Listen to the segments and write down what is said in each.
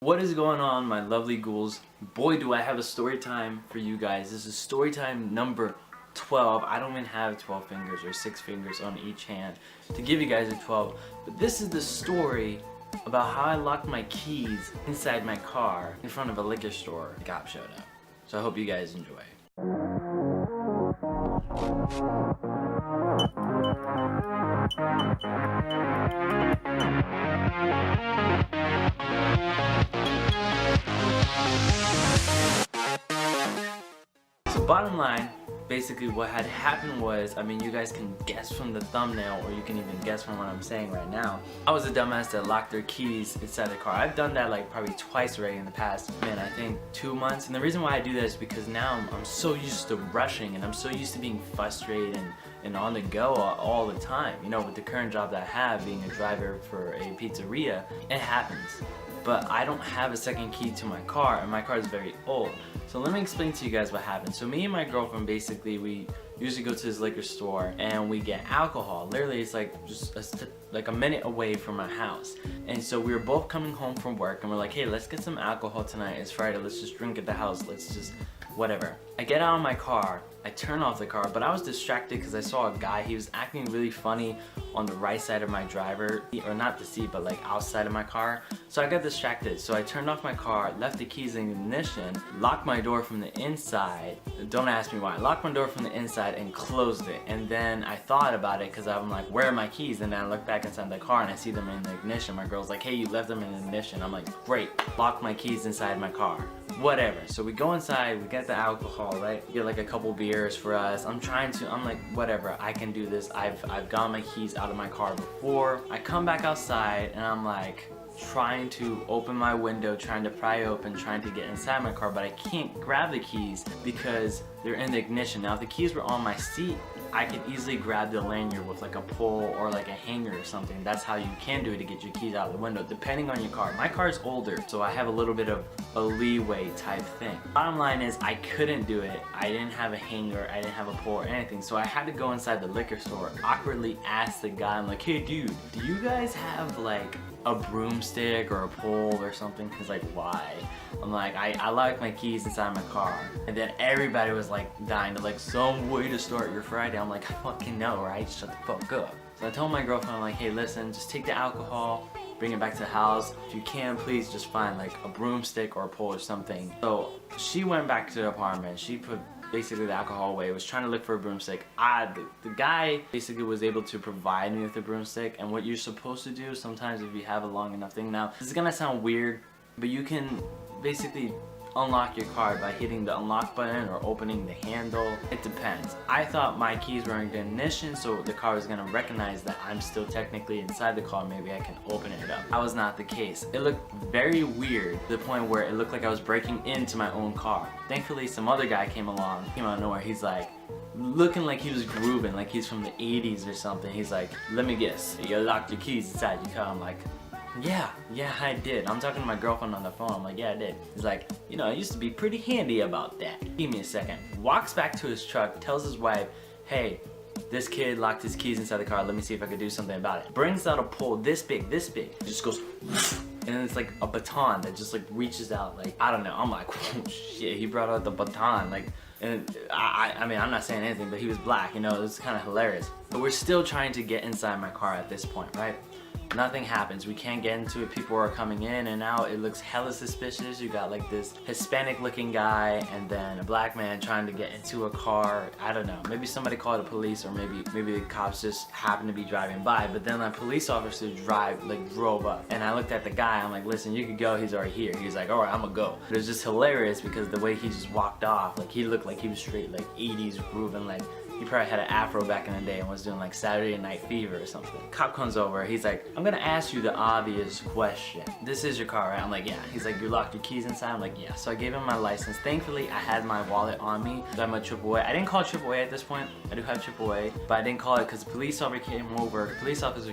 What is going on, my lovely ghouls? Boy, do I have a story time for you guys. This is story time number 12. I don't even have 12 fingers or 6 fingers on each hand to give you guys a 12. But this is the story about how I locked my keys inside my car in front of a liquor store. The cop showed up. So I hope you guys enjoy. So bottom line, basically what had happened was, I mean, you guys can guess from the thumbnail, or you can even guess from what I'm saying right now. I was a dumbass that locked their keys inside the car. I've done that like probably twice already in the past, man, I think 2 months. And the reason why I do that is because now I'm so used to rushing, and I'm so used to being frustrated and on the go all the time. You know, with the current job that I have, being a driver for a pizzeria, it happens. But I don't have a second key to my car, and my car is very old. So let me explain to you guys what happened. So me and my girlfriend, basically, we usually go to this liquor store and we get alcohol. Literally, it's like just like a minute away from my house. And so we were both coming home from work and we're like, hey, let's get some alcohol tonight. It's Friday, let's just drink at the house. Let's just whatever. I get out of my car, I turn off the car, but I was distracted because I saw a guy. He was acting really funny on the right side of my driver, or not the seat, but like outside of my car. So I got distracted. So I turned off my car, left the keys in ignition, locked my door from the inside. Don't ask me why. I locked my door from the inside and closed it. And then I thought about it because I'm like, where are my keys? And then I look back inside the car and I see them in the ignition. My girl's like, hey, you left them in the ignition. I'm like, great. Lock my keys inside my car. Whatever. So we go inside, we get the alcohol, right? We get like a couple beers for us. I'm like, whatever, I can do this. I've got my keys out of my car before. I come back outside and I'm like trying to open my window, trying to pry open, trying to get inside my car, but I can't grab the keys because they're in the ignition. Now if the keys were on my seat, I could easily grab the lanyard with like a pull or like a hanger or something. That's how you can do it to get your keys out of the window, depending on your car. My car is older, so I have a little bit of a leeway type thing. Bottom line is, I couldn't do it. I didn't have a hanger, I didn't have a pull or anything, so I had to go inside the liquor store, awkwardly ask the guy, I'm like, hey dude, do you guys have like a broomstick or a pole or something? He's like, why? I'm like, I like my keys inside my car. And then everybody was like dying to like, some way to start your Friday. I'm like, I fucking know, right? Shut the fuck up. So I told my girlfriend, I'm like, hey listen, just take the alcohol, bring it back to the house. If you can, please just find like a broomstick or a pole or something. So she went back to the apartment. She put basically the alcohol away, was trying to look for a broomstick. The guy basically was able to provide me with a broomstick, and what you're supposed to do sometimes if you have a long enough thing, now this is gonna sound weird, but you can basically unlock your car by hitting the unlock button or opening the handle. It depends. I thought my keys were in the ignition, so the car was gonna recognize that I'm still technically inside the car. Maybe I can open it up. That was not the case. It looked very weird to the point where it looked like I was breaking into my own car. Thankfully, some other guy came along, came out of nowhere. He's like, looking like he was grooving, like he's from the 80s or something. He's like, let me guess, you locked your keys inside your car. I'm like, yeah, I did. I'm talking to my girlfriend on the phone. I'm like, yeah, I did. He's like, you know, I used to be pretty handy about that. Give me a second. Walks back to his truck, tells his wife, hey, this kid locked his keys inside the car. Let me see if I could do something about it. Brings out a pole this big. It just goes, and then it's like a baton that just like reaches out. Like, I don't know. I'm like, oh shit, he brought out the baton. Like, and I mean, I'm not saying anything, but he was black, you know, it was kind of hilarious. But we're still trying to get inside my car at this point, right? Nothing happens. We can't get into it. People are coming in and out. It looks hella suspicious. You got like this Hispanic looking guy and then a black man trying to get into a car. I don't know. Maybe somebody called the police, or maybe the cops just happened to be driving by. But then a police officer drove up, and I looked at the guy. I'm like, listen, you could go. He's already here. He's like, all right, I'm gonna go. But it was just hilarious because the way he just walked off, like he looked like he was straight like 80s grooving, like he probably had an afro back in the day and was doing like Saturday Night Fever or something. Cop comes over, he's like, I'm gonna ask you the obvious question. This is your car, right? I'm like, yeah. He's like, you locked your keys inside? I'm like, yeah. So I gave him my license. Thankfully, I had my wallet on me. So I had my AAA. I didn't call AAA at this point. I do have AAA, but I didn't call it because the police officer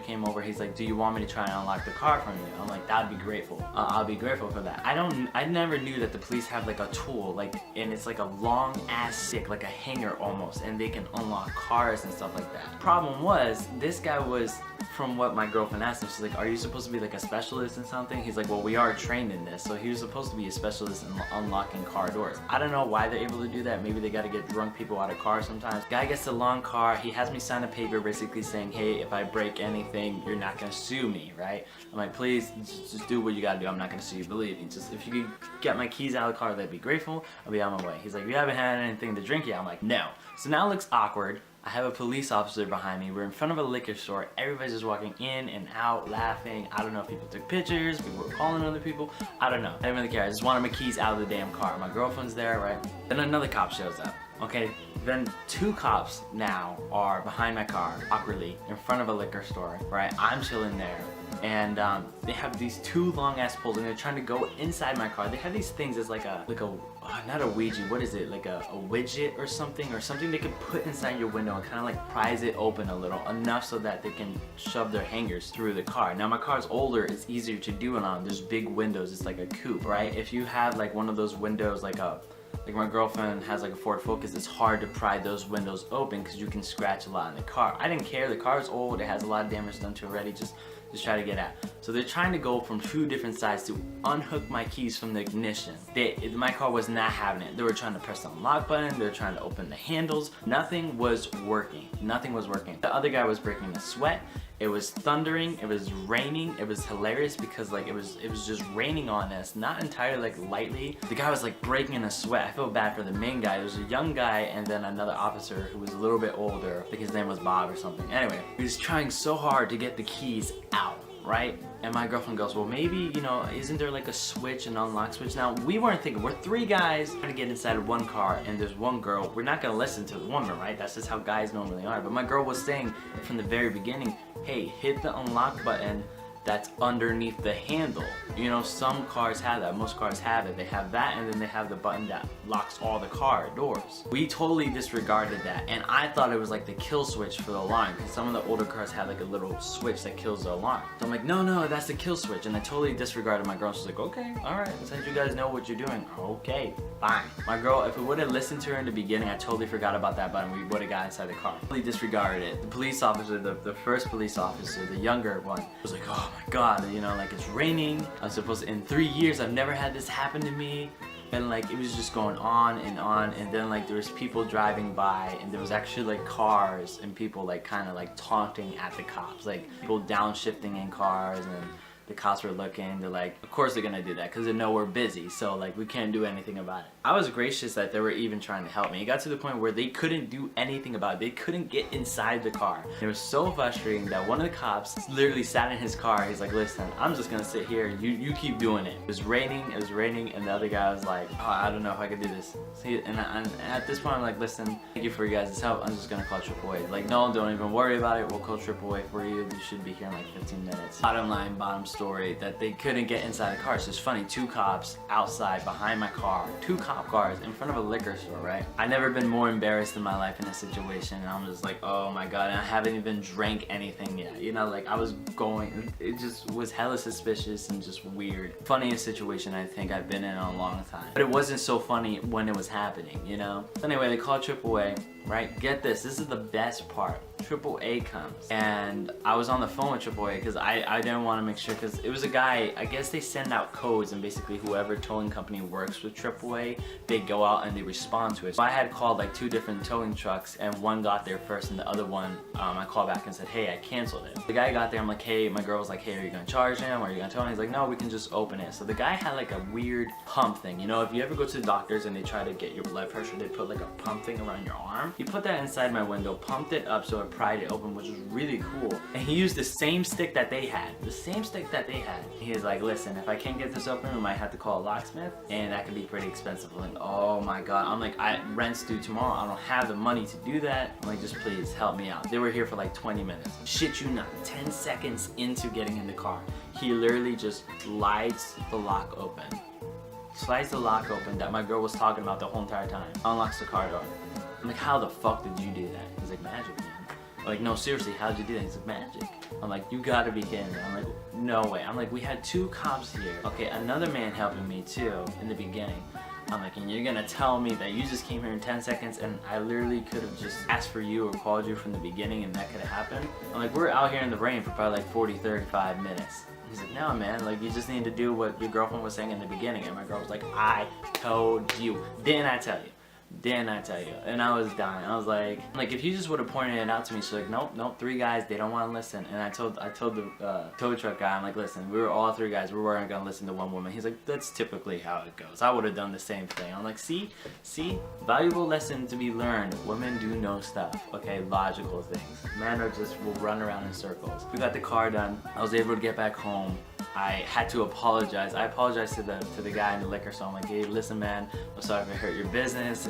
came over. He's like, do you want me to try and unlock the car from you? I'm like, that'd be grateful. I'll be grateful for that. I never knew that the police have like a tool, like, and it's like a long ass stick, like a hanger almost, and they can unlock cars and stuff like that. Problem was, this guy was, from what my girlfriend asked him, she's like, are you supposed to be like a specialist in something? He's like, well, we are trained in this. So he was supposed to be a specialist in unlocking car doors. I don't know why they're able to do that. Maybe they got to get drunk people out of cars sometimes. Guy gets a long car. He has me sign a paper basically saying, hey, if I break anything, you're not going to sue me, right? I'm like, please, just do what you got to do. I'm not going to sue you. Believe me. Just if you could get my keys out of the car, that'd be grateful. I'll be on my way. He's like, you haven't had anything to drink yet? I'm like, no. So now it looks awkward. I have a police officer behind me. We're in front of a liquor store. Everybody's just walking in and out, laughing. I don't know if people took pictures, people were calling other people. I don't know. I didn't really care. I just wanted my keys out of the damn car. My girlfriend's there, right? Then another cop shows up. Okay, then 2 cops now are behind my car, awkwardly, in front of a liquor store, right? I'm chilling there. And they have these 2 long ass poles and they're trying to go inside my car. They have these things as like a not a Ouija, what is it? Like a widget or something they can put inside your window and kind of like prise it open a little, enough so that they can shove their hangers through the car. Now my car's older, it's easier to do it on. There's big windows, it's like a coupe, right? If you have like one of those windows like my girlfriend has like a Ford Focus, it's hard to pry those windows open because you can scratch a lot in the car. I didn't care, the car's old, it has a lot of damage done to it already, just try to get out. So they're trying to go from 2 different sides to unhook my keys from the ignition. My car was not having it. They were trying to press the unlock button, they were trying to open the handles. Nothing was working. Nothing was working. The other guy was breaking a sweat. It was thundering, it was raining. It was hilarious because like it was just raining on us, not entirely like lightly. The guy was like breaking in a sweat. I feel bad for the main guy. There was a young guy and then another officer who was a little bit older. I think his name was Bob or something. Anyway, he was trying so hard to get the keys out, right? And my girlfriend goes, well, maybe, you know, isn't there like a switch, an unlock switch? Now, we weren't thinking, we're 3 guys trying to get inside of 1 car and there's 1 girl. We're not gonna listen to the woman, right? That's just how guys normally are. But my girl was saying from the very beginning, hey, hit the unlock button that's underneath the handle. You know, some cars have that, most cars have it. They have that and then they have the button that locks all the car doors. We totally disregarded that and I thought it was like the kill switch for the alarm because some of the older cars have like a little switch that kills the alarm. So I'm like, no, that's the kill switch, and I totally disregarded my girl. She's like, okay, alright, since you guys know what you're doing, okay, fine. My girl, if we would have listened to her in the beginning, I totally forgot about that button, we would have got inside the car. Totally disregarded it. The police officer, the first police officer, the younger one, was like, oh my god, you know, like it's raining. I'm supposed to, in 3 years, I've never had this happen to me. And like it was just going on, and then like there was people driving by and there was actually like cars and people like kind of like taunting at the cops, like people downshifting in cars, and the cops were looking. They're like, of course they're gonna do that because they know we're busy, so like we can't do anything about it. I was gracious that they were even trying to help me. It got to the point where they couldn't do anything about it. They couldn't get inside the car. It was so frustrating that one of the cops literally sat in his car. He's like, listen, I'm just gonna sit here, you keep doing it. It was raining, and the other guy was like, oh, I don't know if I could do this. And at this point I'm like, listen, thank you for your guys' help, I'm just gonna call AAA. Like, no, don't even worry about it, we'll call AAA for you. You should be here in like 15 minutes. Bottom line, bottom story, that they couldn't get inside the car. So it's funny, 2 cops outside behind my car, 2 cop cars in front of a liquor store, right? I've never been more embarrassed in my life in a situation, and I'm just like, oh my god, and I haven't even drank anything yet. You know, like I was going, it just was hella suspicious and just weird. Funniest situation I think I've been in a long time. But it wasn't so funny when it was happening, you know? Anyway, they called AAA, right? Get this is the best part. AAA comes, and I was on the phone with AAA because I didn't want to make sure, because it was a guy, I guess they send out codes, and basically whoever towing company works with AAA, they go out and they respond to it. So I had called like 2 different towing trucks, and one got there first and the other one, I called back and said, hey, I canceled it. The guy got there, I'm like, hey, my girl was like, hey, are you gonna charge him, or are you gonna tow him? He's like, no, we can just open it. So the guy had like a weird pump thing. You know, if you ever go to the doctors and they try to get your blood pressure, they put like a pump thing around your arm. He put that inside my window, pumped it up so it pried it open, which was really cool. And he used the same stick that they had. He was like, listen, if I can't get this open, we might have to call a locksmith, and that could be pretty expensive. I'm like, oh my god. I'm like, rent's due tomorrow. I don't have the money to do that. I'm like, just please help me out. They were here for like 20 minutes. Shit you not, 10 seconds into getting in the car, he literally just slides the lock open. Slides the lock open that my girl was talking about the whole entire time. Unlocks the car door. I'm like, how the fuck did you do that? He's like, magic, man. I'm like, no, seriously, how'd you do that? He's like, magic. I'm like, you gotta be kidding me. I'm like, no way. I'm like, we had 2 cops here. Okay, another man helping me too in the beginning. I'm like, and you're gonna tell me that you just came here in 10 seconds and I literally could have just asked for you or called you from the beginning and that could have happened? I'm like, we're out here in the rain for probably like 40, 35 minutes. He's like, no man, like you just need to do what your girlfriend was saying in the beginning. And my girl was like, I told you. Didn't I tell you? Didn't I tell you? And I was dying. I was like if you just would have pointed it out to me. She's like, nope, 3 guys, they don't want to listen. And I told the tow truck guy, I'm like, listen, we were all 3 guys, we weren't gonna listen to one woman. He's like, that's typically how it goes. I would have done the same thing. I'm like, see, valuable lesson to be learned. Women do know stuff, okay, logical things. Men are just will run around in circles. We got the car done. I was able to get back home. I had to apologize. I apologized to the guy in the liquor store. I'm like, hey, listen, man, I'm sorry if I hurt your business.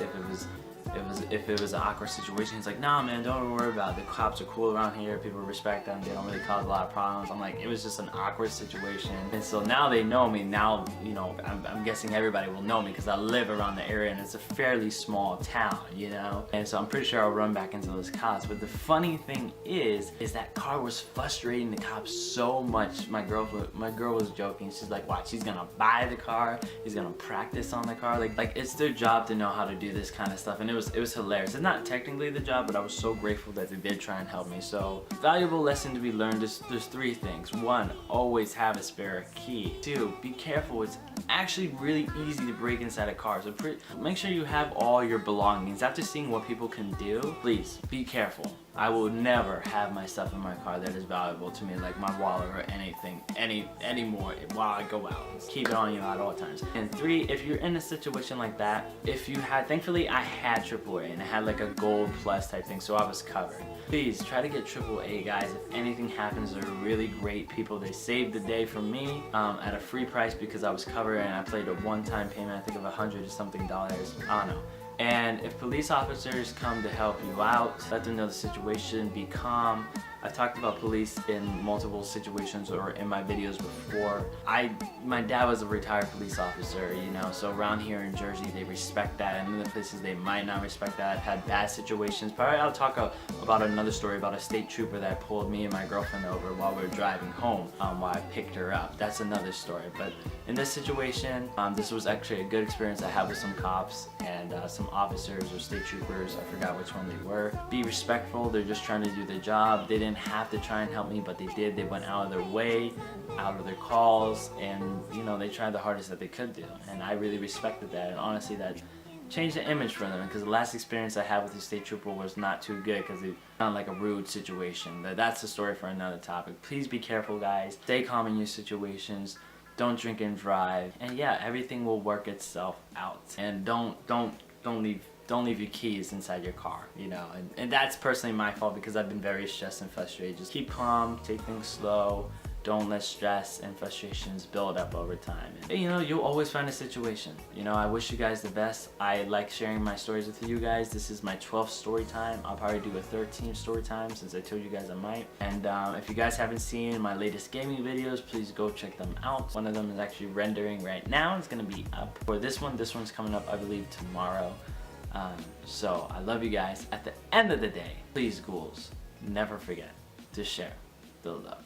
If it was an awkward situation. He's like, nah, man, don't worry about it. The cops are cool around here. People respect them. They don't really cause a lot of problems. I'm like, it was just an awkward situation. And so now they know me. Now, you know, I'm guessing everybody will know me because I live around the area and it's a fairly small town, you know? And so I'm pretty sure I'll run back into those cops. But the funny thing is that car was frustrating the cops so much. My girl was joking. She's like, watch, he's gonna buy the car. He's gonna practice on the car. Like it's their job to know how to do this kind of stuff. And it was hilarious. It's not technically the job, but I was so grateful that they did try and help me. So, valuable lesson to be learned is there's 3 things. 1, always have a spare key. 2, be careful. It's actually really easy to break inside a car. So make sure you have all your belongings. After seeing what people can do, please be careful. I will never have my stuff in my car that is valuable to me, like my wallet or anything anymore while I go out. Keep it on you at all times. And 3, if you're in a situation like that, thankfully I had AAA and I had like a gold plus type thing, so I was covered. Please try to get AAA, guys. If anything happens, they're really great people. They saved the day for me at a free price because I was covered and I played a one-time payment, I think of $100 or something. I don't know. And if police officers come to help you out, let them know the situation, be calm. I talked about police in multiple situations or in my videos before. My dad was a retired police officer, you know, so around here in Jersey they respect that, and in the places they might not respect that. I've had bad situations. Probably I'll talk about another story about a state trooper that pulled me and my girlfriend over while we were driving home while I picked her up. That's another story. But in this situation, this was actually a good experience I had with some cops and some officers or state troopers. I forgot which one they were. Be respectful. They're just trying to do their job. They didn't have to try and help me, but they did. They went out of their way, out of their calls, and you know, they tried the hardest that they could do, and I really respected that. And honestly, that changed the image for them, because the last experience I had with the state trooper was not too good because it sounded like a rude situation. That's a story for another topic. Please be careful, guys. Stay calm in your situations. Don't drink and drive, and yeah, everything will work itself out. And don't leave your keys inside your car, you know, and that's personally my fault because I've been very stressed and frustrated. Just keep calm, take things slow, don't let stress and frustrations build up over time. And, you know, you'll always find a situation. You know, I wish you guys the best. I like sharing my stories with you guys. This is my 12th story time. I'll probably do a 13th story time since I told you guys I might. And if you guys haven't seen my latest gaming videos, please go check them out. One of them is actually rendering right now. It's gonna be up for this one. This one's coming up, I believe, tomorrow. So I love you guys. At the end of the day, please, ghouls, never forget to share the love.